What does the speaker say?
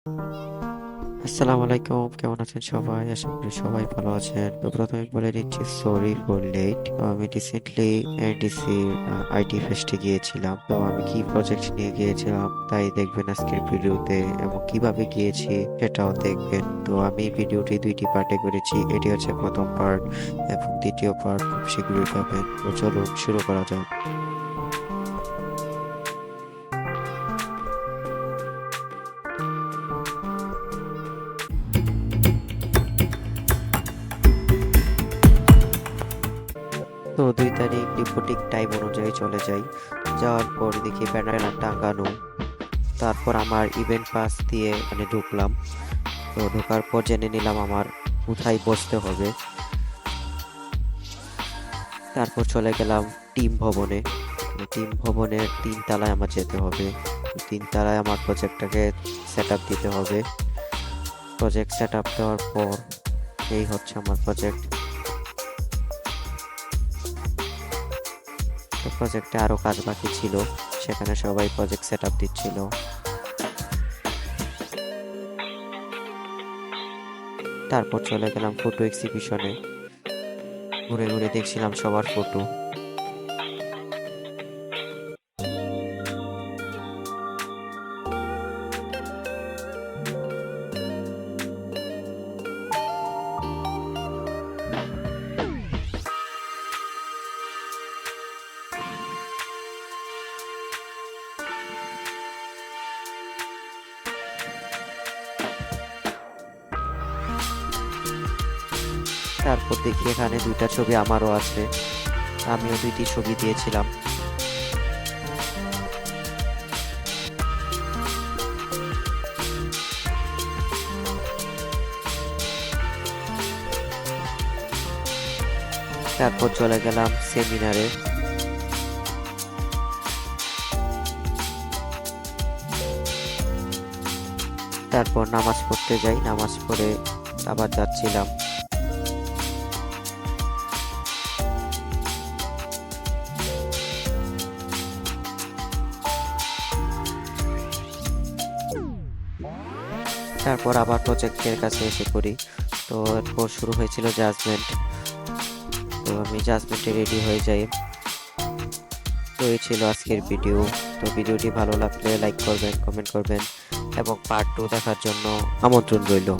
আসসালামু আলাইকুম, কেমন আছেন সবাই? আশা করি সবাই ভালো আছেন। তো প্রথমে বলে নিচ্ছি সরি ফর লেট। আমি রিসেন্টলি এনডিসি আইটি ফেস্টে গিয়েছিলাম। তো আমি কি প্রজেক্ট নিয়ে গিয়েছিলাম তাই দেখবেন আজকের ভিডিওতে, এবং কিভাবে গিয়েছি সেটাও দেখবেন। তো আমি ভিডিওটি দুইটি পার্টে করেছি, এটি হচ্ছে প্রথম পার্ট এবং দ্বিতীয় পার্ট খুব শীঘ্রই পাবেন। তো চলুন শুরু করা যাক। তো 2 তারিখ রিপোর্টিং টাইম অনুযায়ী চলে যাই। যাওয়ার পর দেখি ব্যানার টাঙানো। তারপর আমার ইভেন্ট পাস দিয়ে ঢুকলাম। তো ঢোকার পর জেনে নিলাম আমার কোথায় বসতে হবে। তারপর চলে গেলাম টিম ভবনে। টিম ভবনের 3 তলায় আমার যেতে হবে। 3 তলায় আমার প্রজেক্টটাকে সেট আপ দিতে হবে। প্রজেক্ট সেট আপ দেওয়ার পর এই হচ্ছে আমার প্রজেক্ট। তো প্রজেক্টে আরো কাজ বাকি ছিল, সেখানে সবাই প্রজেক্ট সেট আপ দিচ্ছিল। তারপর চলে গেলাম ফটো এক্সিবিশনে। ঘুরে ঘুরে দেখছিলাম সবার ফটো। তারপর দেখি এখানে 2টা ছবি আমারও আছে, আমিও 2টি ছবি দিয়েছিলাম। তারপর চলে গেলাম সেমিনারে। তারপর নামাজ পড়তে যাই, নামাজ পড়ে আবার যাচ্ছিলাম। তারপর আবার প্রজেক্টের কাছে এসে পড়ি। তো এরপর শুরু হয়েছিল জাজমেন্ট। তো আমি জাজমেন্টে রেডি হয়ে যাই। তো এই ছিল আজকের ভিডিও। তো ভিডিওটি ভালো লাগলে লাইক করবেন, কমেন্ট করবেন এবং পার্ট 2 দেখার জন্য আমন্ত্রণ রইল।